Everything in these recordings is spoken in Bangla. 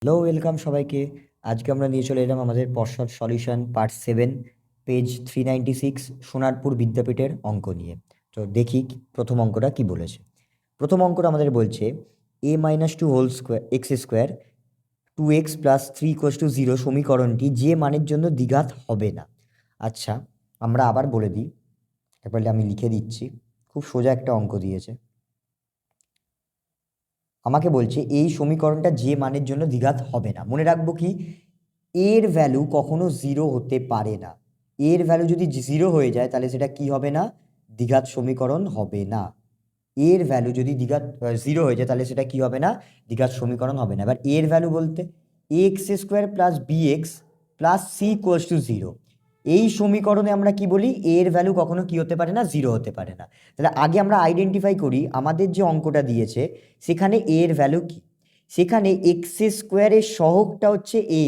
হ্যালো ওয়েলকাম সবাইকে। আজকে আমরা নিয়ে চলে এলাম আমাদের পর্ষদ সলিউশন পার্ট 7 পেজ 396 সোনারপুর বিদ্যাপীঠের অঙ্ক নিয়ে। তো দেখি প্রথম অঙ্কটা কি বলেছে। প্রথম অঙ্কটা আমাদের বলছে a-2 whole square x square 2x plus 3 equals to 0 সমীকরণটি যে মানের জন্য দ্বিঘাত হবে না। আচ্ছা, আমরা আবার বলে দিই, একবার আমি লিখে দিচ্ছি। খুব সোজা একটা অঙ্ক দিয়েছে, আমাকে বলছে এই সমীকরণটা যে মানের জন্য দ্বিঘাত হবে না। মনে রাখবো কি, এর ভ্যালু কখনো 0 হতে পারে না। এর ভ্যালু যদি 0 হয়ে যায় তাহলে সেটা কি হবে না? দ্বিঘাত সমীকরণ হবে না। এর ভ্যালু যদি দ্বিঘাত 0 হয়ে যায় তাহলে সেটা কি হবে না? দ্বিঘাত সমীকরণ হবে না। এবার এর ভ্যালু বলতে x square plus bx plus c equals to 0, এই সমীকরণে আমরা কি বলি? এর ভ্যালু কখনো কি হতে পারে না? 0 হতে পারে না। তাহলে আগে আমরা আইডেন্টিফাই করি আমাদের যে অঙ্কটা দিয়েছে সেখানে এর ভ্যালু কি। সেখানে এক্স স্কোয়ারের সহগটা হচ্ছে এ।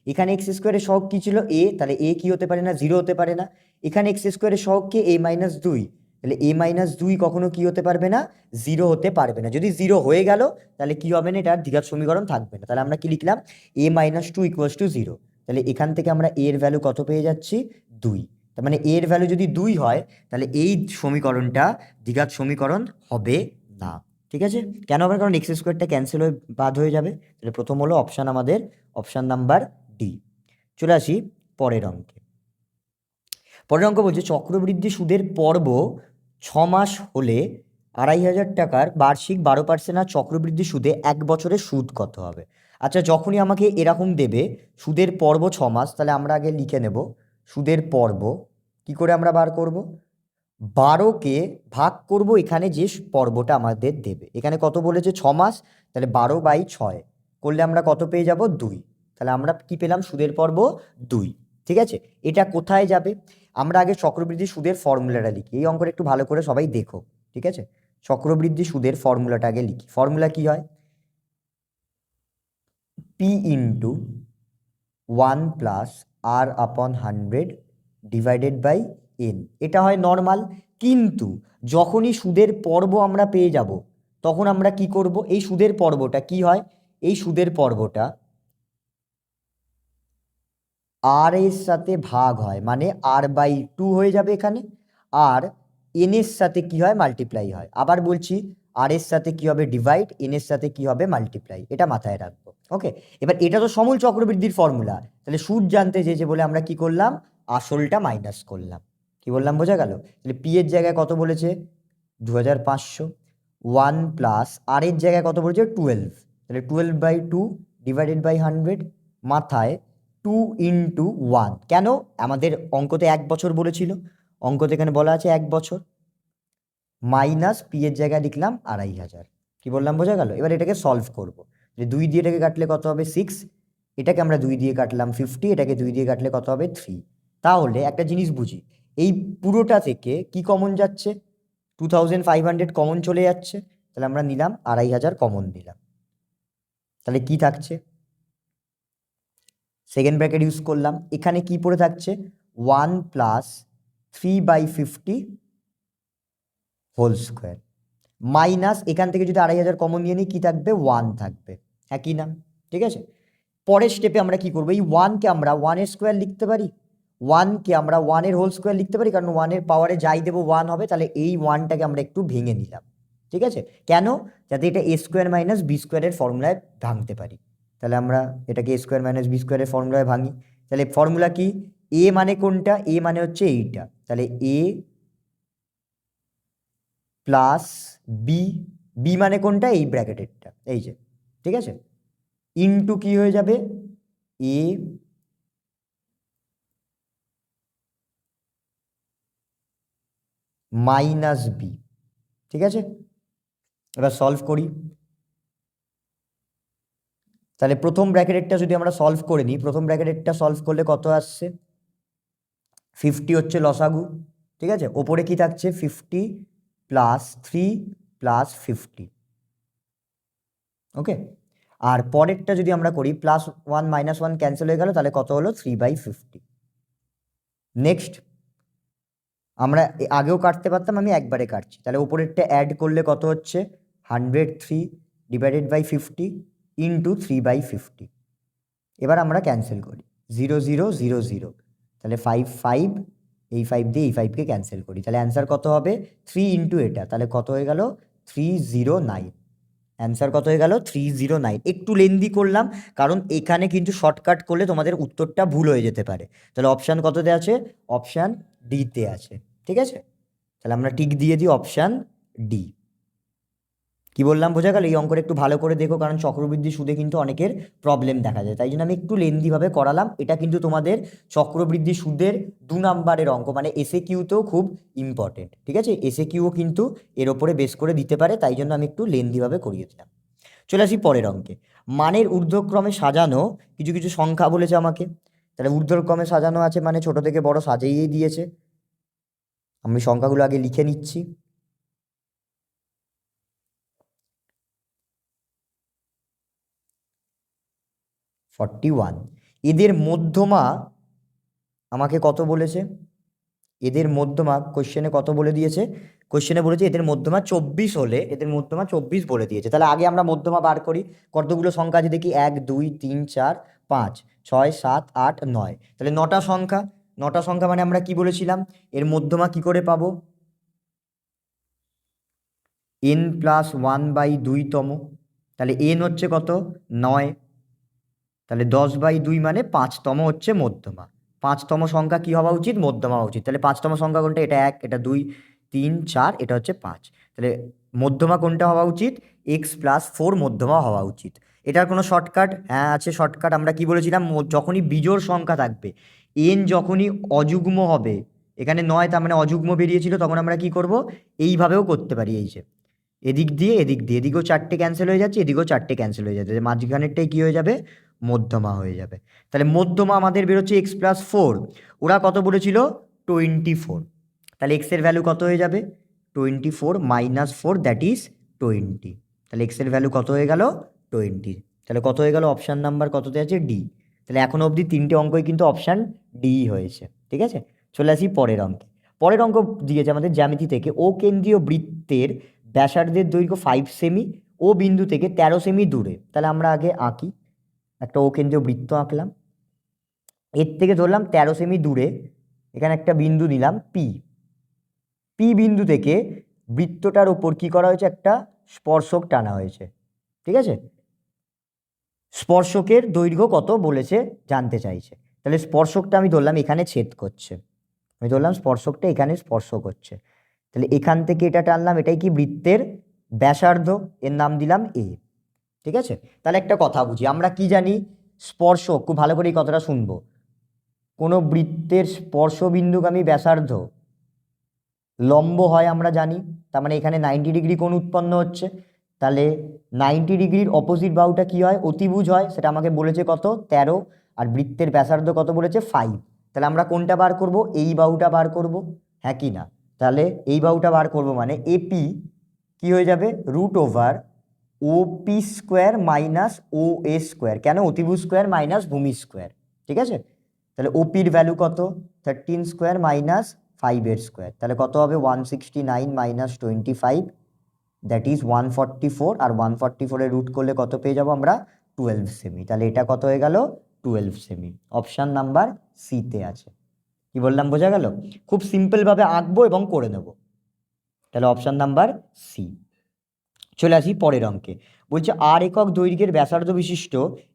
এখানে এক্স স্কোয়ারের সহগ কি ছিল? এ। তাহলে এ কি হতে পারে না? 0 হতে পারে না। এখানে এক্স স্কোয়ারের সহগ কি? a-2। তাহলে a-2 কখনো কি হতে পারবে না? 0 হতে পারবে না। যদি 0 হয়ে গেল তাহলে কি হবে না? এটার দ্বিঘাত সমীকরণ থাকবে না। তাহলে আমরা কি লিখলাম? a-2 equals to 0। তাহলে এখান থেকে আমরা এর ভ্যালু কত পেয়ে যাচ্ছি? 2। তার মানে এর ভ্যালু যদি 2 হয় তাহলে এই সমীকরণটা দ্বিঘাত সমীকরণ হবে না। ঠিক আছে? কেন হবে? কারণ এক্স স্কোয়ারটা ক্যান্সেল হয়ে বাদ হয়ে যাবে। তাহলে প্রথম হলো অপশান আমাদের অপশান নাম্বার ডি। চলে আসি পরের অঙ্কে। পরের অঙ্ক বলছে চক্রবৃদ্ধি সুদের পর্ব 6 মাস হলে 2500 টাকার বার্ষিক 12% আর চক্রবৃদ্ধি সুদে 1 বছরে সুদ কত হবে? আচ্ছা, যখনই আমাকে এরকম দেবে সুদের পর্ব 6 মাস, তাহলে আমরা আগে লিখে নেব সুদের পর্ব কি করে আমরা বার করব? 12কে ভাগ করব এখানে যে পর্বটা আমাদের দেবে। এখানে কত বলেছে? 6 মাস। তাহলে 12/6 করলে আমরা কত পেয়ে যাব? 2। তাহলে আমরা কি পেলাম? সুদের পর্ব 2। ঠিক আছে, এটা কোথায় যাবে? আমরা আগে চক্রবৃদ্ধি সুদের ফর্মুলাটা লিখি। এই অঙ্কটা একটু ভালো করে সবাই দেখো। ঠিক আছে, চক্রবৃদ্ধি সুদের ফর্মুলাটা আগে লিখি। ফর্মুলা কি হয়? পি ইন্টু 1 প্লাস আর আপন 100 ডিভাইডেড বাই এন। এটা হয় নর্মাল। কিন্তু যখনই সুদের পর্ব আমরা পেয়ে যাব তখন আমরা কি করব? এই সুদের পর্বটা কি হয়? এই সুদের পর্বটা আর এর সাথে ভাগ হয়, মানে r/2 হয়ে যাবে এখানে। আর এন এর সাথে কি হয়? মাল্টিপ্লাই হয়। আবার বলছি, আর এর সাথে কি হবে? ডিভাইড, এন এর সাথে কি হবে? মাল্টিপ্লাই। এটা মাথায় রাখবো। ওকে, এবার এটা তো সমূল চক্রবৃদ্ধির ফর্মুলা। তাহলে সুদ জানতে চেয়েছে বলে আমরা কি করলাম? আসলটা মাইনাস করলাম। কি বললাম? বোঝা গেল? তাহলে পি এর জায়গায় কত বলেছে? 2500। 1 প্লাস আর এর জায়গায় কত বলেছে? 12। তাহলে 12/2 ডিভাইডেড বাই 100 মাথায় 2 ইন্টু 1। কেন? আমাদের অঙ্কতে 1 বছর বলেছিল, অঙ্কতে এখানে বলা আছে 1 বছর। মাইনাস পি এর জায়গায় লিখলাম 2500। কি বললাম? বোঝা গেল? এবার এটাকে সলভ করব। যে 2 দিয়ে এটাকে কাটলে কত হবে? 6। এটাকে আমরা 2 দিয়ে কাটলাম 50, এটাকে 2 দিয়ে কাটলে কত হবে? 3। তাহলে একটা জিনিস বুঝি, এই পুরোটা থেকে কি কমন যাচ্ছে? 2500 কমন চলে যাচ্ছে। তাহলে আমরা নিলাম 2500 কমন নিলাম। তাহলে কি থাকছে? সেকেন্ড ব্র্যাকেট ইউজ করলাম। এখানে কি পড়ে থাকছে? 1 প্লাস 3/50 হোল স্কোয়ার মাইনাস এখান থেকে যদি 2500 কমন নিয়ে নিই কি থাকবে? 1 থাকবে। হ্যাঁ কি না? ঠিক আছে, পরের স্টেপে আমরা কি করবো? এই 1কে আমরা 1 এর স্কোয়ার লিখতে পারি, 1কে আমরা 1 এর হোল স্কোয়ার লিখতে পারি, কারণ 1 এর পাওয়ারে যাই দেবো 1 হবে। তাহলে এই 1টাকে আমরা একটু ভেঙে নিলাম। ঠিক আছে, কেন? যাতে এটা এ স্কোয়ার মাইনাস বি স্কোয়ারের ফর্মুলায় ভাঙতে পারি। তাহলে আমরা এটাকে এ স্কোয়ার মাইনাস বি স্কোয়ারের ফর্মুলায় ভাঙি। তাহলে ফর্মুলা কি? এ মানে কোনটা? এ মানে হচ্ছে এইটা। তাহলে এ প্লাস বি, বি মানে কোনটা? এই ব্র্যাকেটেরটা, এই যে। ঠিক আছে, ইনটু কি হয়ে যাবে? এ মাইনাস বি। ঠিক আছে, এবার সলভ করি। তাহলে প্রথম ব্র্যাকেটেরটা যদি আমরা সলভ করে নিই, প্রথম ব্র্যাকেটেরটা সলভ করলে কত আসছে? 50 হচ্ছে লসাগু। ঠিক আছে, ওপরে কি থাকছে? 50 প্লাস 3 প্লাস 50। ওকে, আর পরেরটা যদি আমরা করি +1 -1 ক্যান্সেল হয়ে গেল, তাহলে কত হলো? 3/50। নেক্সট, আমরা আগেও কাটতে পারতাম, আমি একবারে কাটছি। তাহলে উপরেরটা অ্যাড করলে কত হচ্ছে? 103 ডিভাইডেড বাই 50 ইন্টু 3/50। এবার আমরা ক্যান্সেল করি, 0 0 0 0, তাহলে 5 5, এই 5 দিয়ে এই 5কে ক্যান্সেল করি, তাহলে অ্যান্সার কত হবে 3 ইন্টু এটা, তাহলে কত হয়ে গেল 309। অ্যান্সার কত হয়ে গেল 309। একটু লেন্দি করলাম কারণ এখানে কিন্তু শর্টকাট করলে তোমাদের উত্তরটা ভুল হয়ে যেতে পারে। তাহলে অপশান কততে আছে, অপশান ডিতে আছে, ঠিক আছে। তাহলে আমরা টিক দিয়ে দিই অপশান ডি। কি বললাম বোঝা গেল? এই অঙ্কটা একটু ভালো করে দেখো, কারণ চক্রবৃদ্ধি সুদে কিন্তু অনেকের প্রবলেম দেখা যায়, তাই জন্য আমি একটু লেন্দিভাবে করালাম। এটা কিন্তু তোমাদের চক্রবৃদ্ধি সুদের 2 নাম্বারের অঙ্ক, মানে এসএ কিউতেও খুব ইম্পর্টেন্ট, ঠিক আছে। এসএ কিউও কিন্তু এর ওপরে বেস করে দিতে পারে, তাই জন্য আমি একটু লেন্দিভাবে করিয়ে দিলাম। চলে আসি পরের অঙ্কে। মানের ঊর্ধ্বক্রমে সাজানো কিছু কিছু সংখ্যা বলেছে আমাকে, তাহলে ঊর্ধ্বক্রমে সাজানো আছে মানে ছোট থেকে বড় সাজিয়েই দিয়েছে। আমি সংখ্যাগুলো আগে লিখে নিচ্ছি। এদের মধ্যমা আমাকে কত বলেছে, এদের মধ্যমা কোশ্চেনে কত বলে দিয়েছে, কোশ্চেনে বলেছে এদের মধ্যমা 24 হলে, এদের মধ্যমা 24 বলে দিয়েছে। তাহলে আগে আমরা মধ্যমা বার করি। কতগুলো সংখ্যা আছে দেখি, 1 2 3 4 5 6 7 8 9, তাহলে 9টা সংখ্যা। 9টা সংখ্যা মানে আমরা কি বলেছিলাম, এর মধ্যমা কি করে পাবো, n প্লাস 1/2তম, তাহলে n হচ্ছে কত 9, তাহলে 10/2 মানে 5তম হচ্ছে মধ্যমা। 5তম সংখ্যা কি হওয়া উচিত, মধ্যমা হওয়া উচিত। তাহলে 5তম সংখ্যা কোনটা, এটা 1, এটা 2 3 4, এটা হচ্ছে 5, তাহলে মধ্যমা কোনটা হওয়া উচিত, x+4 মধ্যমা হওয়া উচিত। এটার কোনো শর্টকাট, হ্যাঁ আছে শর্টকাট। আমরা কি বলেছিলাম, যখনই বিজোড় সংখ্যা থাকবে, n যখনই অযুগ্ম হবে, এখানে 9 তার মানে অযুগ্ম বেরিয়েছিল, তখন আমরা কি করব, এইভাবেও করতে পারি, এই যে এদিক দিয়ে এদিক দিয়ে, এদিকেও 4টে ক্যান্সেল হয়ে যাচ্ছে, এদিকেও 4টে ক্যান্সেল হয়ে যাচ্ছে, মাঝখানেরটাই কি হয়ে যাবে, মধ্যমা হয়ে যাবে। তাহলে মধ্যমা আমাদের বেরোচ্ছে x+4, ওরা কত বলেছিল 24, তাহলে x এর ভ্যালু কত হয়ে যাবে 24 - 4, দ্যাট ইজ 20, তাহলে x এর ভ্যালু কত হয়ে গেল 20, তাহলে কত হয়ে গেল অপশান নাম্বার কততে আছে, ডি। তাহলে এখনো অবধি 3টে অঙ্কই কিন্তু অপশান ডি হয়েছে, ঠিক আছে। চলে আসি পরের অঙ্কে। পরের অঙ্ক দিয়েছে আমাদের জ্যামিতি থেকে, ও কেন্দ্রীয় বৃত্তের ব্যাসার্ধের দৈর্ঘ্য 5 সেমি, ও বিন্দু থেকে 13 সেমি দূরে। তাহলে আমরা আগে আঁকি, একটা ও কেন্দ্রীয় বৃত্ত আঁকলাম, এর থেকে ধরলাম 13 সেমি দূরে এখানে একটা বিন্দু নিলাম পি। পি বিন্দু থেকে বৃত্তটার উপর কি করা হয়েছে, একটা স্পর্শক টানা হয়েছে, ঠিক আছে। স্পর্শকের দৈর্ঘ্য কত বলেছে জানতে চাইছে, তাহলে স্পর্শকটা আমি ধরলাম এখানে ছেদ করছে, আমি ধরলাম স্পর্শকটা এখানে স্পর্শ করছে, তাহলে এখান থেকে এটা টানলাম, এটাই কি বৃত্তের ব্যাসার্ধ, এর নাম দিলাম এ, ঠিক আছে। তাহলে একটা কথা বুঝি, আমরা কি জানি, স্পর্শক, খুব ভালো করে এই কথাটা শুনবো, কোনো বৃত্তের স্পর্শবিন্দুগামী ব্যাসার্ধ লম্ব হয় আমরা জানি, তার মানে এখানে 90 ডিগ্রি কোণ উৎপন্ন হচ্ছে, তাহলে 90 ডিগ্রির অপোজিট বাহুটা কি হয়, অতিভুজ হয়, সেটা আমাকে বলেছে কত 13, আর বৃত্তের ব্যাসার্ধ কত বলেছে 5, তাহলে আমরা কোনটা বার করব, এই বাহুটা বার করব, হ্যাঁ কি না, তাহলে এই বাহুটা বার করব মানে এপি কি হয়ে যাবে √OP² মাইনাস OA², কেন অতিভুজ স্কোয়ার মাইনাস ভূমি স্কোয়ার, ঠিক আছে। তাহলে ওপির ভ্যালু কত 13² মাইনাস 5² তাহলে কত হবে 169 মাইনাস 25, দ্যাট ইজ 144, আর 144 রুট করলে কত পেয়ে যাবো আমরা 12 সেমি, তাহলে এটা কত হয়ে গেল 12 সেমি, অপশান নাম্বার সিতে আছে। কি বললাম বোঝা গেল? খুব সিম্পলভাবে আঁকবো এবং করে নেব, তাহলে অপশান নাম্বার সি। চলে আসি পরের অঙ্কে, বলছে আর একক দৈর্ঘ্যের ব্যাসার্ধ বিশিষ্ট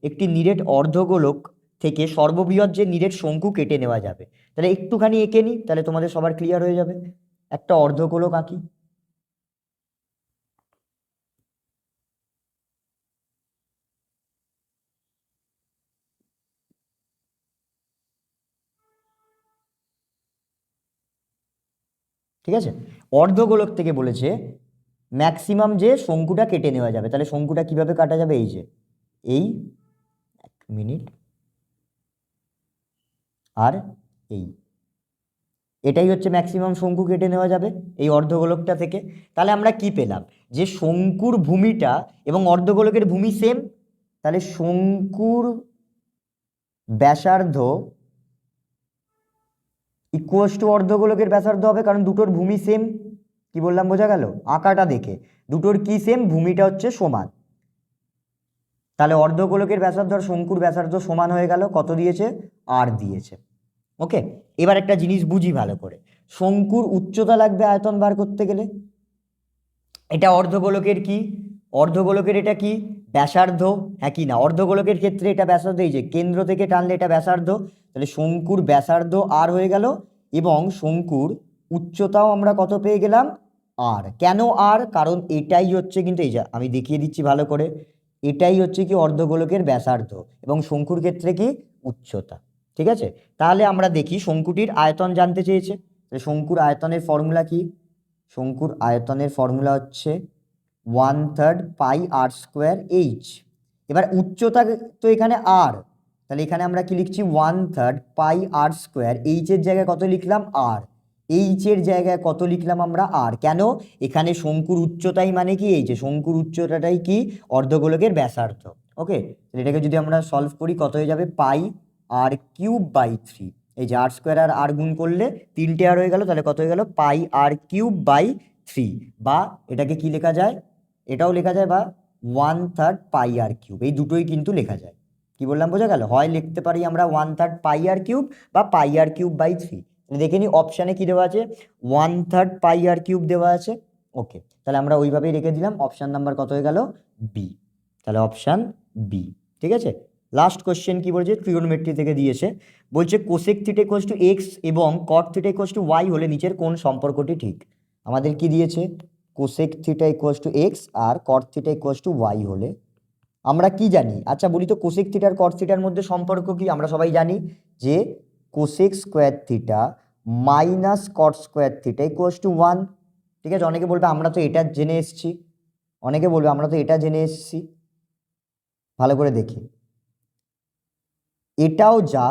একটি নিরেট অর্ধগোলক থেকে সর্ববৃহৎ যে নিরেট শঙ্কু কেটে নেওয়া যাবে। তাহলে একটুখানি এঁকে নিই, তাহলে তোমাদের সবার ক্লিয়ার হয়ে যাবে। একটা অর্ধগোলক আঁকি, ঠিক আছে। অর্ধগোলক থেকে বলেছে ম্যাক্সিমাম যে শঙ্কুটা কেটে নেওয়া যাবে, তাহলে শঙ্কুটা কিভাবে কাটা যাবে, এই যে এই, এক মিনিট, আর এই, এটাই হচ্ছে ম্যাক্সিমাম শঙ্কু কেটে নেওয়া যাবে এই অর্ধগোলকটা থেকে। তাহলে আমরা কি পেলাম, যে শঙ্কুর ভূমিটা এবং অর্ধগোলকের ভূমি সেম, তাহলে শঙ্কুর ব্যাসার্ধ ইকুয়াস টু অর্ধগোলকের ব্যাসার্ধ হবে, কারণ দুটোর ভূমি সেম। কি বললাম বোঝা গেল, আঁকাটা দেখে দুটোর কি সেম, ভূমিটা হচ্ছে সমান। তাহলে অর্ধগোলকের ব্যাসার্ধ আর শঙ্কুর ব্যাসার্ধ সমান হয়ে গেল, কত দিয়েছে, আর দিয়েছে। ওকে, এবার একটা জিনিস বুঝি ভালো করে, শঙ্কুর উচ্চতা লাগবে আয়তন বার করতে গেলে। এটা অর্ধগোলকের কি, অর্ধগোলকের এটা কি, ব্যাসার্ধ, হ্যাঁ কি না? অর্ধগোলকের ক্ষেত্রে এটা ব্যাসার্ধ, এই যে কেন্দ্র থেকে টানলে এটা ব্যাসার্ধ, তাহলে শঙ্কুর ব্যাসার্ধ আর হয়ে গেল, এবং শঙ্কুর উচ্চতাও আমরা কত পেয়ে গেলাম, আর। কেন আর? কারণ এটাই হচ্ছে কিন্তু, এই যে আমি দেখিয়ে দিচ্ছি ভালো করে, এটাই হচ্ছে কি অর্ধগোলকের ব্যাসার্ধ, এবং শঙ্কুর ক্ষেত্রে কি উচ্চতা। ঠিক আছে, তাহলে আমরা দেখি শঙ্কুটির আয়তন জানতে চেয়েছে, শঙ্কুর আয়তনের ফর্মুলা কি? শঙ্কুর আয়তনের ফর্মুলা হচ্ছে 1/3 পাই আর স্কোয়ার এইচ। এবার উচ্চতা তো এখানে আর, তাহলে এখানে আমরা কি লিখছি 1/3 পাই আর স্কোয়ার, এইচের জায়গায় কত লিখলাম, আর। এইচের জায়গায় কত লিখলাম আমরা, আর। কেন? এখানে শঙ্কুর উচ্চতাই মানে কি, এই যে শঙ্কুর উচ্চতাটাই কি অর্ধগোলকের ব্যাসার্ধ। ওকে, এটাকে যদি আমরা সলভ করি কত হয়ে যাবে, পাই আর কিউব বাই 3। এই যে আর স্কোয়ার আর আর গুণ করলে 3টে আর হয়ে গেল, তাহলে কত হয়ে গেল, পাই আর কিউব বাই 3। বা এটাকে কি লেখা যায়, এটাও লেখা যায়, বা 1/3 পাই আর কিউব, এই দুটোই কিন্তু লেখা যায়। কি বললাম বোঝা গেল? হয় লিখতে পারি আমরা 1/3 পাই আর কিউব বা পাই আর কিউব বাই 3। দেখে নি অপশানে কি দেওয়া আছে, 1/3 পাই আর কিউব দেওয়া আছে। ওকে, তাহলে আমরা ওইভাবেই রেখে দিলাম, অপশান নাম্বার কত হয়ে গেল, বি। তাহলে অপশান বি। ঠিক আছে, লাস্ট কোশ্চেন কি বলছে, ট্রিগোনোমেট্রি থেকে দিয়েছে, বলছে cosec theta equals to X এবং cot theta equals to Y হলে নিচের কোন সম্পর্কটি ঠিক? আমাদের কি দিয়েছে, cosec theta equals to X আর cot theta equals to Y হলে আমরা কি জানি? আচ্ছা বলি তো, কোসেক থিটা আর কট থিটার মধ্যে সম্পর্ক কি? আমরা সবাই জানি যে cosec square theta minus cot square theta equals to 1। ঠিক আছে, অনেকে বলবে আমরা তো এটা জেনে এসেছি, অনেকে বলবে আমরা তো এটা জেনে এসেছি। ভালো করে দেখি, এটাও যা,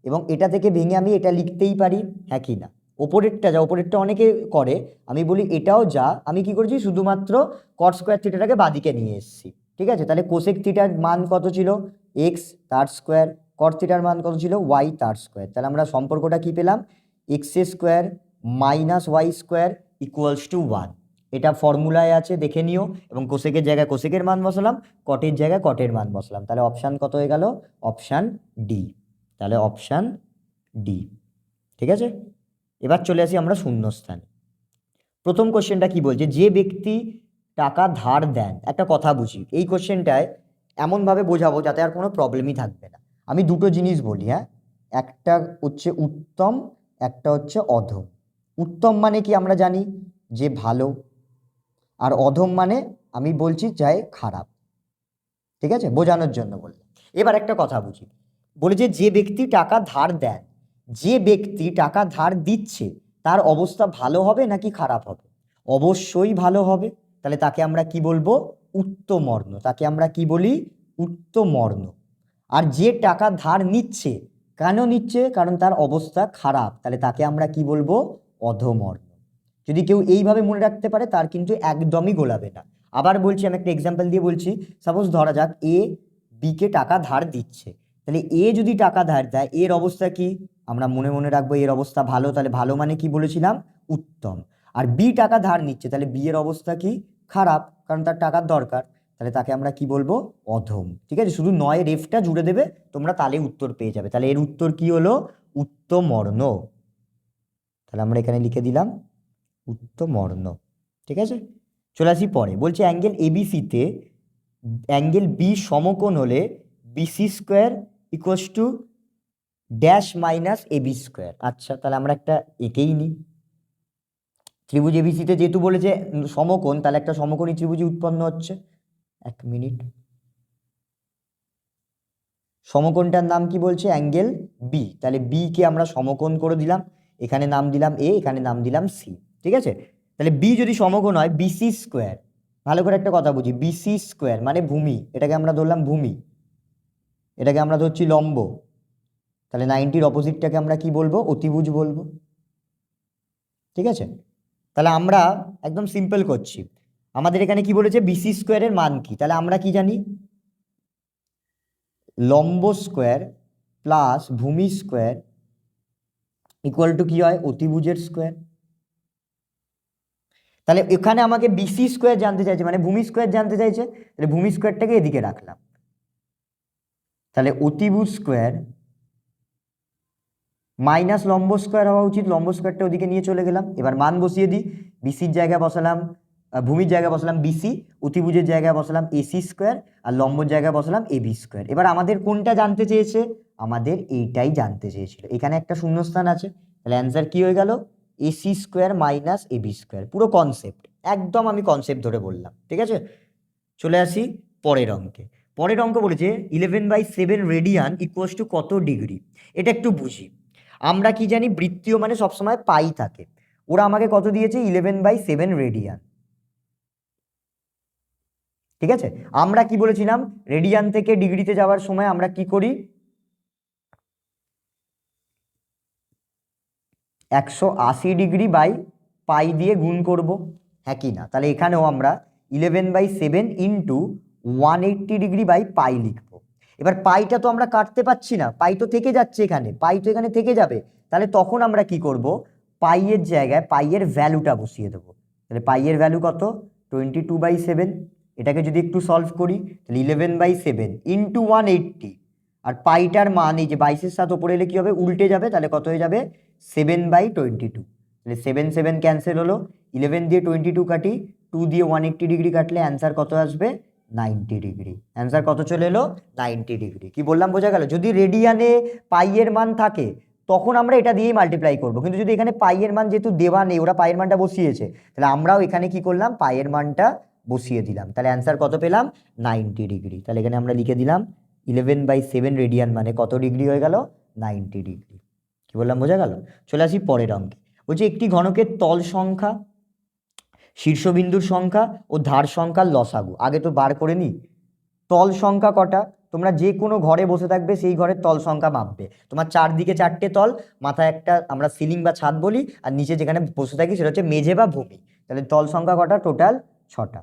এবং এটা থেকে ভেঙে আমি এটা লিখতেই পারি, হ্যাঁ কি না? ওপরেরটা যা, ওপরেরটা অনেকে করে, আমি বলি এটাও যা, আমি কি করেছি, শুধুমাত্র কট স্কোয়ার থিটাটাকে বাদিকে নিয়ে এসেছি। ঠিক আছে, তাহলে কোসেক থিটার মান কত ছিল, এক্স তার স্কোয়ার, কট থিটার মান কত ছিল, ওয়াই তার স্কোয়ার। তাহলে আমরা সম্পর্কটা কি পেলাম, x square minus y square equals to 1। এটা ফর্মুলায় আছে, দেখে নিও, এবং কোসেকের জায়গায় কোসেকের মান বসালাম, কটের জায়গায় কটের মান বসালাম। তাহলে অপশান কত হয়ে গেল, অপশান ডি। তাহলে অপশান ডি। ঠিক আছে, এবার চলে আসি আমরা শূন্যস্থানে। প্রথম কোশ্চেনটা কি বলছে, যে ব্যক্তি টাকা ধার দেন, একটা কথা বুঝি, এই কোশ্চেনটায় এমনভাবে বোঝাবো যাতে আর কোনো প্রবলেমই থাকবে না। আমি দুটো জিনিস বলি, হ্যাঁ, একটা হচ্ছে উত্তম, একটা হচ্ছে অধম। উত্তম মানে কি আমরা জানি যে ভালো, আর অধম মানে আমি বলছি চাই খারাপ। ঠিক আছে, বোঝানোর জন্য বললাম। এবার একটা কথা বুঝি, বলে যে ব্যক্তি টাকা ধার দেন, যে ব্যক্তি টাকা ধার দিচ্ছে তার অবস্থা ভালো হবে নাকি খারাপ হবে? অবশ্যই ভালো হবে। তাহলে তাকে আমরা কি বলবো, উত্তমর্ণ। তাকে আমরা কি বলি, উত্তমর্ণ। আর যে টাকা ধার নিচ্ছে, কেন নিচ্ছে, কারণ তার অবস্থা খারাপ, তাহলে তাকে আমরা কি বলবো, অধমর্ণ। যদি কেউ এইভাবে মনে রাখতে পারে তার কিন্তু একদমই গোলাবে না। আবার বলছি, আমি একটা এক্সাম্পল দিয়ে বলছি, সাপোজ ধরা যাক এ বি কে টাকা ধার দিচ্ছে, তাহলে এ যদি টাকা ধার দেয়, এর অবস্থা কি, আমরা মনে মনে রাখবো এর অবস্থা ভালো, তাহলে ভালো মানে কি বলেছিলাম, উত্তম। আর বি টাকা ধার নিচ্ছে, তাহলে বি এর অবস্থা কি, খারাপ, কারণ তার টাকার দরকার, তাহলে তাকে আমরা কি বলবো, অধম। ঠিক আছে, শুধু নয় রেফটা জুড়ে দেবে তোমরা, তাহলে উত্তর পেয়ে যাবে। তাহলে এর উত্তর কি হলো, উত্তমর্ণ। তাহলে আমরা এখানে লিখে দিলাম উত্তমর্ণ। ঠিক আছে, চলে আসি পরে, বলছে অ্যাঙ্গেল এবিসিতে অ্যাঙ্গেল বি সমকোণ হলে BC square equals to dash minus AB square. আচ্ছা, তাহলে আমরা একটা এঁকেই নিই। ত্রিভুজ এবিসিতে যেহেতু বলেছে সমকোণ, তাহলে একটা সমকোণী ত্রিভুজ উৎপন্ন হচ্ছে। এক মিনিট, সমকোণটার নাম কি বলছে, অ্যাঙ্গেল বি। তাহলে বি কে আমরা সমকোণ করে দিলাম, এখানে নাম দিলাম এ, এখানে নাম দিলাম সি। ঠিক আছে, তাহলে বি যদি সমকোণ হয়, বিসি স্কোয়ার, ভালো করে একটা কথা বুঝি, বিসি স্কোয়ার মানে ভূমি, এটাকে আমরা ধরলাম ভূমি, এটাকে আমরা ধরছি লম্ব, তাহলে 90-র অপোজিটটাকে আমরা কি বলবো, অতিভুজ বলবো। ঠিক আছে, তাহলে আমরা একদম সিম্পল করছি, আমাদের এখানে কি বলেছে, বিসি স্কোয়ারের মান কি, তাহলে আমরা কি জানি, লম্ব স্কোয়ার প্লাস ভূমি স্কোয়ার ইকুয়াল টু কি হয়, অতিভুজের স্কোয়ার। তাহলে এখানে আমাকে বিসি স্কোয়ার জানতে চাইছে, মানে ভূমি স্কোয়ার জানতে চাইছে, তাহলে ভূমি স্কোয়ারটাকে এদিকে রাখলাম। তাহলে অতিভুজ স্কোয়ার মাইনাস লম্ব স্কোয়ার হওয়া উচিত, লম্ব স্কোয়ারটা ওদিকে নিয়ে চলে গেলাম। এবার মান বসিয়ে দিই, বিসির জায়গায় বসালাম, ভূমির জায়গায় বসালাম বিসি, অতিভুজের জায়গায় বসালাম এসি স্কোয়ার, আর লম্বর জায়গায় বসালাম এবি স্কোয়ার। এবার আমাদের কোনটা জানতে চেয়েছে? আমাদের এইটাই জানতে চেয়েছিল। এখানে একটা শূন্যস্থান আছে, তাহলে অ্যান্সার কি হয়ে গেল? AC square minus AB square. পুরো কনসেপ্ট একদম আমি কনসেপ্ট ধরে বললাম, ঠিক আছে। চলে আসি পরের অঙ্কে। পরের অঙ্ক বলেছে 11/7 রেডিয়ান ইকুয়ালস টু কত ডিগ্রি। এটা একটু বুঝি। আমরা কি জানি, বৃত্তীয় মানে সবসময় পাই থাকে। ওরা আমাকে কত দিয়েছে? 11/7 রেডিয়ান, ঠিক আছে। আমরা কি বলেছিলাম, রেডিয়ান থেকে ডিগ্রিতে যাওয়ার সময় আমরা কি করি? 180 ডিগ্রি বাই পাই দিয়ে গুণ করব, হ্যাঁ কি না? তাহলে এখানেও আমরা 11/7 ইন্টু 180 ডিগ্রি বাই পাই লিখবো। এবার পাইটা তো আমরা কাটতে পারছি না, পাই তো থেকে যাচ্ছে এখানে, পাই তো এখানে থেকে যাবে। তাহলে তখন আমরা কি করব? পাইয়ের জায়গায় পাইয়ের ভ্যালুটা বসিয়ে দেবো। তাহলে পাইয়ের ভ্যালু কত? 22/7। এটাকে যদি একটু সলভ করি, তাহলে 11/7 ইন্টু 180, আর পাইটার মান এই যে 22-এর সাথে ওপরে এলে কি হবে? উল্টে যাবে, তাহলে কত হয়ে যাবে? 7/22। তাহলে 7 7 ক্যান্সেল হলো, 11 দিয়ে 22 কাটি, 2 দিয়ে 180 ডিগ্রি কাটলে অ্যান্সার কত আসবে? 90 ডিগ্রি। অ্যান্সার কত চলে এলো? 90 ডিগ্রি। কি বললাম বোঝা গেল? যদি রেডিয়ানে পাইয়ের মান থাকে তখন আমরা এটা দিয়েই মাল্টিপ্লাই করবো, কিন্তু যদি এখানে পাইয়ের মান যেহেতু দেওয়া নেই, ওরা পাইয়ের মানটা বসিয়েছে, তাহলে আমরাও এখানে কি করলাম? পাইয়ের মানটা বসিয়ে দিলাম। তাহলে অ্যান্সার কত পেলাম? 90 ডিগ্রি। তাহলে এখানে আমরা লিখে দিলাম 11/7 রেডিয়ান মানে কত ডিগ্রি হয়ে গেল? 90 ডিগ্রি। কি বললাম বোঝা গেল? চলে আসি পরের অঙ্কে। বলছে একটি ঘনকের তল সংখ্যা, শীর্ষবিন্দুর সংখ্যা ও ধার সংখ্যার লসাগু। আগে তো বার করে নি তল সংখ্যা কটা। তোমরা যে কোনো ঘরে বসে থাকবে, সেই ঘরের তল সংখ্যা মাপবে। তোমার চারদিকে চারটে তল, মাথায় একটা আমরা সিলিং বা ছাদ বলি, আর নিচে যেখানে বসে থাকি সেটা হচ্ছে মেঝে বা ভূমি। তাহলে তল সংখ্যা কটা? টোটাল 6টা,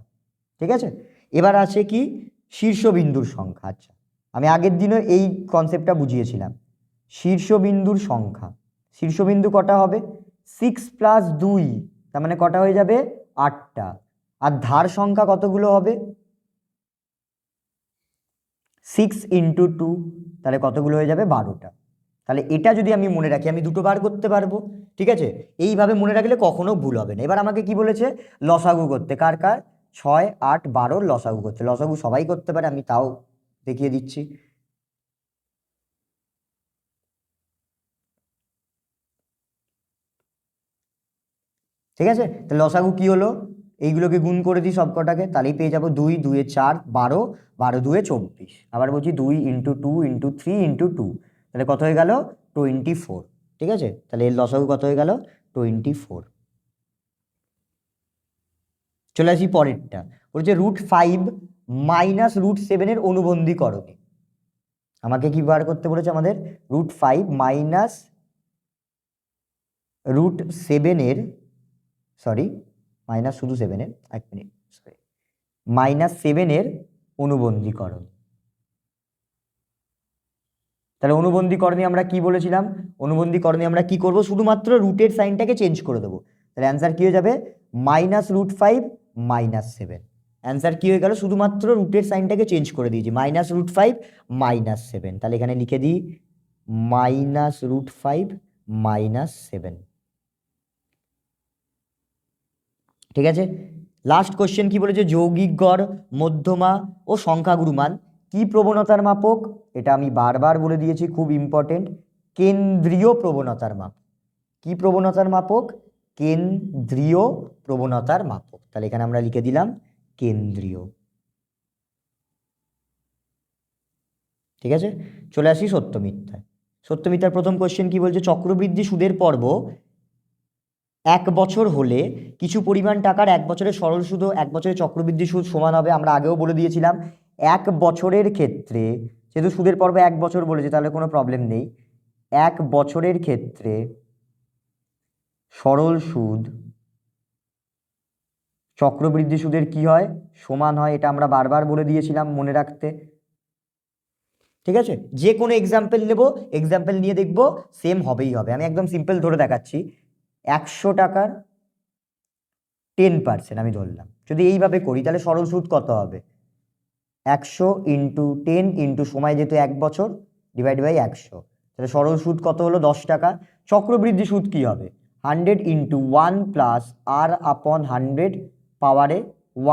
ঠিক আছে। এবার আছে কি? শীর্ষবিন্দুর সংখ্যা। আচ্ছা, আমি আগের দিনও এই কনসেপ্টটা বুঝিয়েছিলাম। শীর্ষবিন্দুর সংখ্যা, শীর্ষবিন্দু কটা হবে? 6 + 2, তার মানে কটা হয়ে যাবে? 8টা। আর ধার সংখ্যা কতগুলো হবে? 6 × 2, তাহলে কতগুলো হয়ে যাবে? 12টা। তাহলে এটা যদি আমি মনে রাখি, আমি দুটো বার করতে পারবো, ঠিক আছে। এইভাবে মনে রাখলে কখনো ভুল হবে না। এবার আমাকে কি বলেছে? লসাগু করতে। কার কার? 6, 8, 12 লসাগু করতে। লসাগু সবাই করতে পারে, আমি তাও দেখিয়ে দিচ্ছি। ঠিক আছে, তাহলে লসাগু কি হলো? এইগুলোকে গুণ করে দিই সব কটাকে, তাহলেই পেয়ে যাবো 2 2 এ 4, 12, 12 2 এ 24। আবার বলছি 2 × 2 × 3 × 2, তাহলে কত হয়ে গেল? 24। ঠিক আছে, তাহলে এর লসাগু কত হয়ে গেল? 24। চলে আসি পরেরটা। বলছে √5 - √7 এর অনুবন্ধী করণী। আমাকে কি বার করতে বলেছে? আমাদের √5 - √7 এর, সরি মাইনাস শুধু 7 এর, 1 মিনিট, সরি, -7 এর অনুবন্ধীকরণ। তাহলে অনুবন্ধীকরণে আমরা কি বলেছিলাম? অনুবন্ধীকরণে আমরা কি করব? শুধুমাত্র রুটের সাইনটাকে চেঞ্জ করে দেবো। তাহলে অ্যান্সার কি হয়ে যাবে? -√5 - 7। অ্যান্সার কি হয়ে গেল? শুধুমাত্র রুটের সাইনটাকে চেঞ্জ করে দিয়েছি, -√5 - 7। তাহলে এখানে লিখে দিই -√5 - 7। ঠিক আছে, লাস্ট কোশ্চেন কি বলেছে? যৌগিক গড়, মধ্যমা ও সংখ্যাগুরু মান কি প্রবণতার মাপক? এটা আমি বারবার বলে দিয়েছি, খুব ইম্পর্টেন্ট। কেন্দ্রীয় প্রবণতার মাপক। কি প্রবণতার মাপক? কেন্দ্রীয় প্রবণতার মাপক। তাহলে এখানে আমরা লিখে দিলাম কেন্দ্রীয়। ঠিক আছে, চলে আসি সত্য মিথ্যায়। সত্য মিথ্যার প্রথম কোশ্চেন কি বলছে? চক্রবৃদ্ধি সুদের পর্ব 1 বছর হলে কিছু পরিমাণ টাকার 1 বছরের সরল সুদ ও 1 বছরের চক্রবৃদ্ধি সুদ সমান হবে। আমরা আগেও বলে দিয়েছিলাম 1 বছরের ক্ষেত্রে, যেহেতু সুদের পর্ব 1 বছর বলেছে তাহলে কোনো প্রবলেম নেই। 1 বছরের ক্ষেত্রে সরল সুদ চক্রবৃদ্ধি সুদের কি হয়? সমান হয়। এটা আমরা বারবার বলে দিয়েছিলাম, মনে রাখতে। ঠিক আছে, যে কোনো এক্সাম্পল নেব, এক্সাম্পল নিয়ে দেখব সেম হবেই হবে। আমি একদম সিম্পল ধরে দেখাচ্ছি। 100 টাকার 10% আমি ধরলাম, যদি এইভাবে করি তাহলে সরল সুদ কত হবে? 100 ইন্টু 10 ইন্টু সময় যেহেতু 1 বছর ডিভাইড বাই 100, তাহলে সরল সুদ কত হলো 10 টাকা। চক্রবৃদ্ধি সুদ কি হবে 100 ইন্টু 1 প্লাস আর আপন 100 পাওয়ারে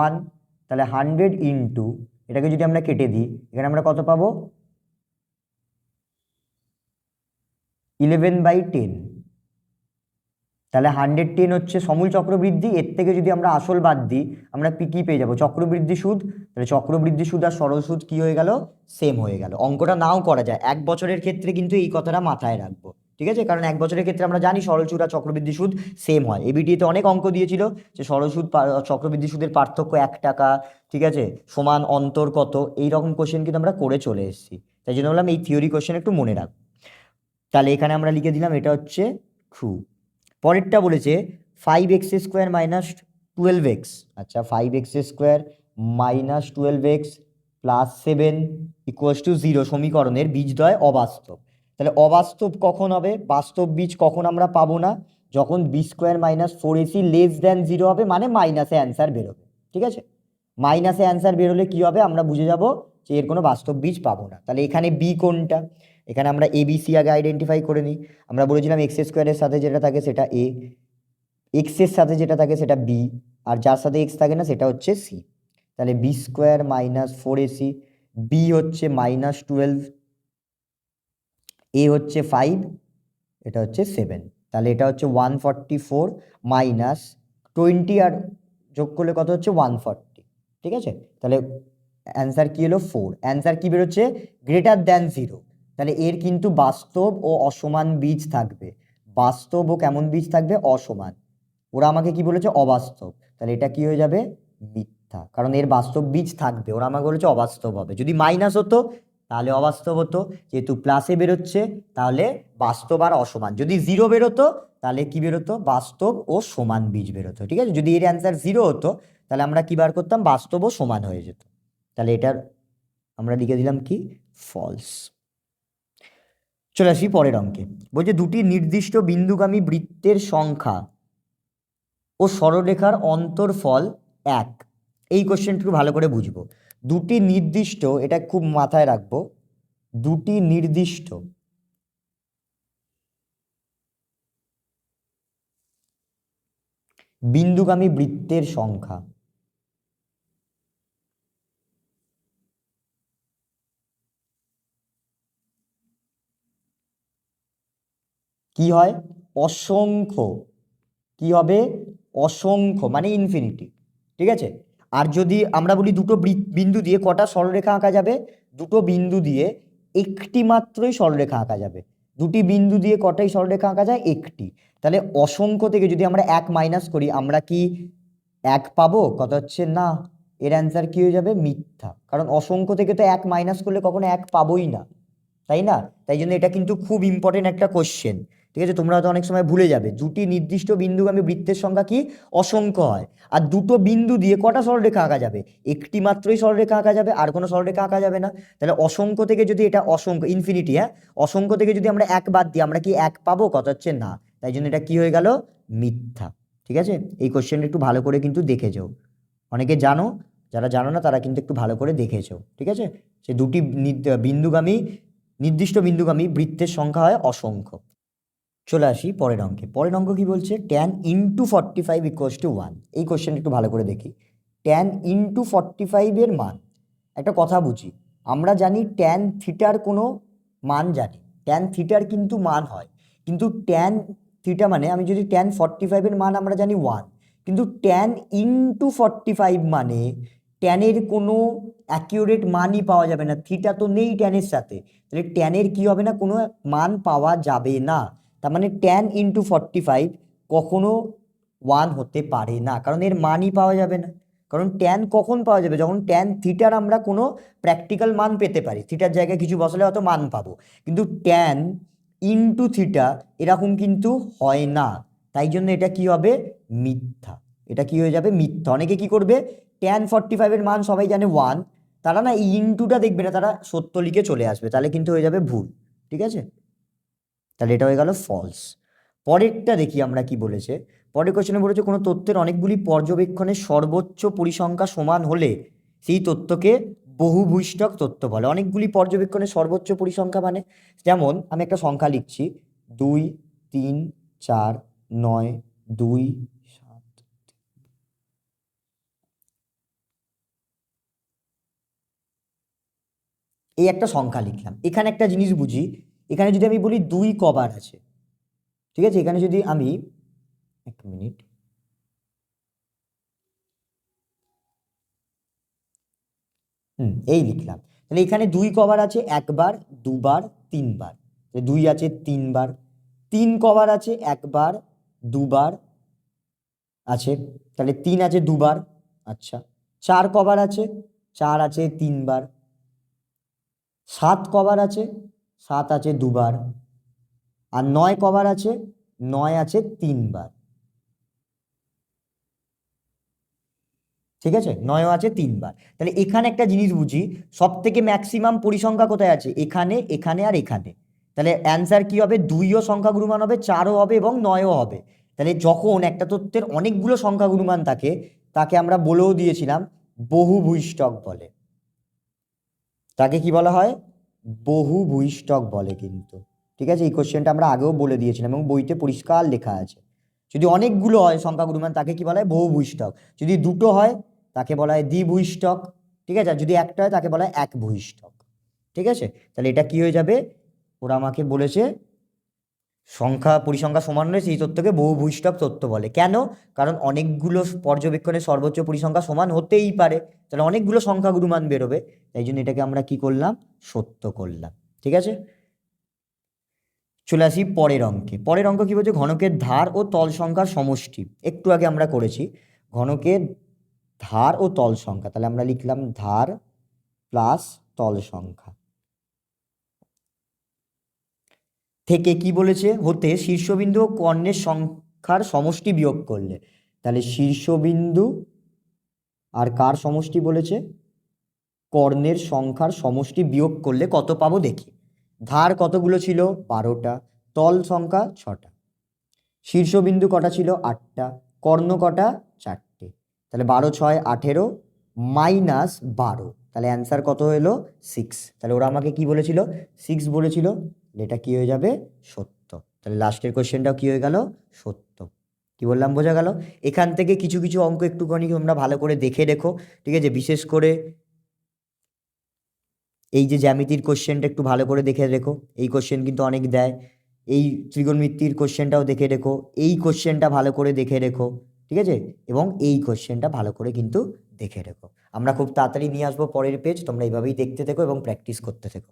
1, তাহলে 100 ইন্টু এটাকে যদি আমরা কেটে দিই এখানে আমরা কত পাবো 11/10, তাহলে 110 হচ্ছে সমূল চক্রবৃদ্ধি। এর থেকে যদি আমরা আসল বাদ দিই আমরা কি পেয়ে যাবো চক্রবৃদ্ধি সুদ। তাহলে চক্রবৃদ্ধি সুদ আর সরল সুদ কি হয়ে গেল সেম হয়ে গেল। অঙ্কটা নাও করা যায় 1 বছরের ক্ষেত্রে, কিন্তু এই কথাটা মাথায় রাখবো, ঠিক আছে? কারণ 1 বছরের ক্ষেত্রে আমরা জানি সরল সুদ আর চক্রবৃদ্ধি সুদ সেম হয়। এবিটিতে অনেক অঙ্ক দিয়েছিল যে সরল সুদ চক্রবৃদ্ধি সুদের পার্থক্য 1 টাকা, ঠিক আছে, সমান অন্তর কত, এইরকম কোশ্চেন কিন্তু আমরা করে চলে এসেছি। তাই জন্য বললাম এই থিওরি কোশ্চেন একটু মনে রাখ। তাহলে এখানে আমরা লিখে দিলাম এটা হচ্ছে ট্রু। পরেরটা বলেছে 5x² মাইনাস 12x, আচ্ছা 5x² minus 12x plus 7 equals to 0 সমীকরণের বীজদ্বয় অবাস্তব। তাহলে অবাস্তব কখন হবে, বাস্তব বীজ কখন আমরা পাবো না, যখন b² minus 4ac less than 0 হবে, মানে মাইনাসে অ্যান্সার বেরোবে, ঠিক আছে? মাইনাসে অ্যান্সার বেরোলে কি হবে আমরা বুঝে যাব যে এর কোনো বাস্তব বীজ পাবো না। তাহলে এখানে বি কোনটা, এখানে আমরা ABC আগে আইডেন্টিফাই করে নিই। আমরা বলেছিলাম x² সাথে যেটা থাকে সেটা a, x এর সাথে যেটা থাকে সেটা b, আর যার সাথে x থাকে না সেটা হচ্ছে c। তাহলে b² মাইনাস 4ac, b হচ্ছে মাইনাস 12, a হচ্ছে 5, এটা হচ্ছে 7। তাহলে এটা হচ্ছে 144 মাইনাস 20 আর যোগ করলে কত হচ্ছে 140, ঠিক আছে? তাহলে অ্যান্সার কি হলো 4। অ্যান্সার কি বেরোচ্ছে গ্রেটার দ্যান 0। তাহলে এর কিন্তু বাস্তব ও অসমান বীজ থাকবে। বাস্তব ও কেমন বীজ থাকবে অসমান। ওরা আমাকে কি বলেছে অবাস্তব, তাহলে এটা কি হয়ে যাবে মিথ্যা, কারণ এর বাস্তব বীজ থাকবে। ওরা আমাকে বলেছে অবাস্তব হবে। যদি মাইনাস হতো তাহলে অবাস্তব হতো, যেহেতু প্লাসে বেরোচ্ছে তাহলে বাস্তব আর অসমান। যদি 0 বেরোতো তাহলে কি বেরোতো বাস্তব ও সমান বীজ বেরোতো, ঠিক আছে? যদি এর অ্যান্সার 0 হতো তাহলে আমরা কি বার করতাম বাস্তব ও সমান হয়ে যেত। তাহলে এটার আমরা লিখে দিলাম কি ফলস। চলে আসি পরের অঙ্কে। বলছে দুটি নির্দিষ্ট বিন্দুগামী বৃত্তের সংখ্যা ও সরলরেখার অন্তরফল 1। এই কোশ্চেনটা একটু ভালো করে বুঝবো। দুটি নির্দিষ্ট, এটা খুব মাথায় রাখবো, দুটি নির্দিষ্ট বিন্দুগামী বৃত্তের সংখ্যা কি হয় অসংখ্য, কি হবে অসংখ্য মানে ইনফিনিটি, ঠিক আছে? আর যদি আমরা বলি দুটো বিন্দু দিয়ে কটা সরলরেখা আঁকা যাবে, দুটো বিন্দু দিয়ে একটি মাত্রই সরলরেখা আঁকা যাবে। দুটি বিন্দু দিয়ে কটাই সরলরেখা আঁকা যায় একটি। তাহলে অসংখ্য থেকে যদি আমরা 1 মাইনাস করি আমরা কি 1 পাবো, কথা হচ্ছে না। এর অ্যান্সার কি হয়ে যাবে মিথ্যা, কারণ অসংখ্য থেকে তো 1 মাইনাস করলে কখনো 1 পাবোই না, তাই না? তাই জন্য এটা কিন্তু খুব ইম্পর্টেন্ট একটা কোশ্চেন, ঠিক আছে? তোমরা তো অনেক সময় ভুলে যাবে। দুটি নির্দিষ্ট বিন্দুগামী বৃত্তের সংখ্যা কি অসংখ্য হয়। আর দুটো বিন্দু দিয়ে কটা সরলরেখা আঁকা যাবে, একটি মাত্রই সরলরেখা আঁকা যাবে, আর কোনো সরলরেখা আঁকা যাবে না। তাহলে অসংখ্য থেকে যদি এটা অসংখ্য ইনফিনিটি, হ্যাঁ, অসংখ্য থেকে যদি আমরা 1 বাদ দিই আমরা কি 1 পাবো, কথা হচ্ছে না। তাই জন্য এটা কি হয়ে গেল মিথ্যা, ঠিক আছে? এই কোশ্চেনটা একটু ভালো করে কিন্তু দেখে যাও। অনেকে জানো, যারা জানো না তারা কিন্তু একটু ভালো করে দেখেছো, ঠিক আছে? সে দুটি বিন্দুগামী নির্দিষ্ট বিন্দুগামী বৃত্তের সংখ্যা হয় অসংখ্য। চলে আসি পরের অঙ্কে। পরের অঙ্ক কি বলছে tan ইন্টু 45 ইকুয়ালস টু 1। এই কোশ্চেন একটু ভালো করে দেখি। tan ইন্টু 45 এর মান, একটা কথা বুঝি, আমরা জানি tan থিটার কোনো মান জানি, tan থিটার কিন্তু মান হয়, কিন্তু tan থিটা মানে আমি যদি tan 45 এর মান আমরা জানি 1, কিন্তু tan ইন্টু 45 মানে tan এর কোনো অ্যাকিউরেট মানই পাওয়া যাবে না, থিটা তো নেই tan এর সাথে, তাহলে tan এর কি হবে না কোনো মান পাওয়া যাবে না। তার মানে tan ইন্টু 45 কখনো 1 হতে পারে না, কারণ এর মানই পাওয়া যাবে না। কারণ tan কখন পাওয়া যাবে, যখন tan থিটার আমরা কোনো প্র্যাকটিক্যাল মান পেতে পারি, থিটার জায়গায় কিছু বসালে হয়তো মান পাবো, কিন্তু tan ইন্টু থিটা এরকম কিন্তু হয় না। তাই জন্য এটা কি হবে মিথ্যা, এটা কি হয়ে যাবে মিথ্যা। অনেকে কি করবে tan 45 এর মান সবাই জানে 1, তারা না এই ইন্টুটা দেখবে না, তারা সত্য লিখে চলে আসবে, তাহলে কিন্তু হয়ে যাবে ভুল, ঠিক আছে? তাহলে এটা হয়ে গেল ফলস। পরেরটা দেখি আমরা কি বলেছে। পরের কোশ্চেনে বলেছে কোনো তথ্যের অনেকগুলি পর্যবেক্ষণের সর্বোচ্চ পরিসংখ্যা সমান হলে সেই তথ্যকে বহুভুইষ্টক তত্ত্ব বলে। অনেকগুলি পর্যবেক্ষণের সর্বোচ্চ পরিসংখ্যা মানে, যেমন আমি একটা সংখ্যা লিখছি 2 3 4 9 2 7। এই একটা সংখ্যা লিখলাম। এখানে একটা জিনিস বুঝি, এখানে যদি আমি বলি 2 কবার আছে, ঠিক আছে, এখানে যদি আমি এক মিনিট, এই লিখলাম, তাহলে এখানে 2 কবার আছে, একবার, দুবার, তিনবার। 2 আছে 3 বার। 3 কবার আছে, একবার, দুবার আছে, তাহলে 3 আছে দুবার। আচ্ছা, 4 কবার আছে, 4 আছে 3 বার। 7 কবার আছে, 7 আছে দুবার। আর 9 কবার আছে, 9 আছে 3 বার। ঠিক আছে, 9ও আছে 3 বার। তাহলে এখানে একটা জিনিস বুঝি, সব থেকে ম্যাক্সিমাম পরিসংখ্যা কোথায় আছে? এখানে, এখানে আর এখানে। তাহলে অ্যান্সার কি হবে? 2ও সংখ্যা গুণমান হবে, 4ও হবে এবং 9ও হবে। তাহলে যখন একটা তথ্যের অনেকগুলো সংখ্যা গুণমান থাকে, তাকে আমরা বলেও দিয়েছিলাম বহুভুইষ্টক বলে। তাকে কি বলা হয়? বহুভুইষ্টক বলে কিন্তু। ঠিক আছে, এই কোশ্চেনটা আমরা আগেও বলে দিয়েছিলাম এবং বইতে পরিষ্কার লেখা আছে। যদি অনেকগুলো হয় সংখ্যা গুণমান, তাকে কি বলা হয়? বহুভুইষ্টক। যদি দুটো হয় তাকে বলা হয় দ্বিভুইষ্টক। ঠিক আছে, আর যদি একটা হয় তাকে বলা হয় একভুইষ্টক। ঠিক আছে, তাহলে এটা কি হয়ে যাবে? ওরা আমাকে বলেছে সংখ্যা পরিসংখ্যা সমান হলে সেই তথ্যকে বহুভুইষ্টক তথ্য বলে। কেন? কারণ অনেকগুলো পর্যবেক্ষণের সর্বোচ্চ পরিসংখ্যা সমান হতেই পারে, তাহলে অনেকগুলো সংখ্যা গুণমান বেরোবে, তাই জন্য এটাকে আমরা কি করলাম? সত্য করলাম। ঠিক আছে, চলে আসি পরের অঙ্কে। পরের অঙ্ক কি বলছে? ঘনকের ধার ও তল সংখ্যার সমষ্টি। একটু আগে আমরা করেছি ঘনকের ধার ও তল সংখ্যা, তাহলে আমরা লিখলাম ধার প্লাস তল সংখ্যা থেকে কি বলেছে? হতে শীর্ষবিন্দু ও কর্ণের সংখ্যার সমষ্টি বিয়োগ করলে। তাহলে শীর্ষবিন্দু আর কার সমষ্টি বলেছে? কর্ণের সংখ্যার সমষ্টি বিয়োগ করলে কত পাবো দেখি। ধার কতগুলো ছিল? 12টা। তল সংখ্যা 6টা। শীর্ষবিন্দু কটা ছিল? 8টা। কর্ণ কটা? 4টে। তাহলে 12 6 18 মাইনাস 12, তাহলে অ্যান্সার কত হলো? 6। তাহলে ওরা আমাকে কি বলেছিল? 6 বলেছিল। এটা কি হয়ে যাবে? সত্য। তাহলে লাস্টের কোশ্চেনটাও কি হয়ে গেল? সত্য। কি বললাম বোঝা গেল? এখান থেকে কিছু কিছু অঙ্ক একটুখানি তোমরা ভালো করে দেখে রেখো। ঠিক আছে, বিশেষ করে এই যে জ্যামিতির কোশ্চেনটা একটু ভালো করে দেখে রেখো, এই কোশ্চেন কিন্তু অনেক দেয়। এই ত্রিগোণমিতির কোশ্চেনটাও দেখে রেখো, এই কোশ্চেনটা ভালো করে দেখে রেখো। ঠিক আছে, এবং এই কোশ্চেনটা ভালো করে কিন্তু দেখে রেখো। আমরা খুব তাড়াতাড়ি নিয়ে আসবো পরের পেজ, তোমরা এইভাবেই দেখতে থেকো এবং প্র্যাকটিস করতে থেকো।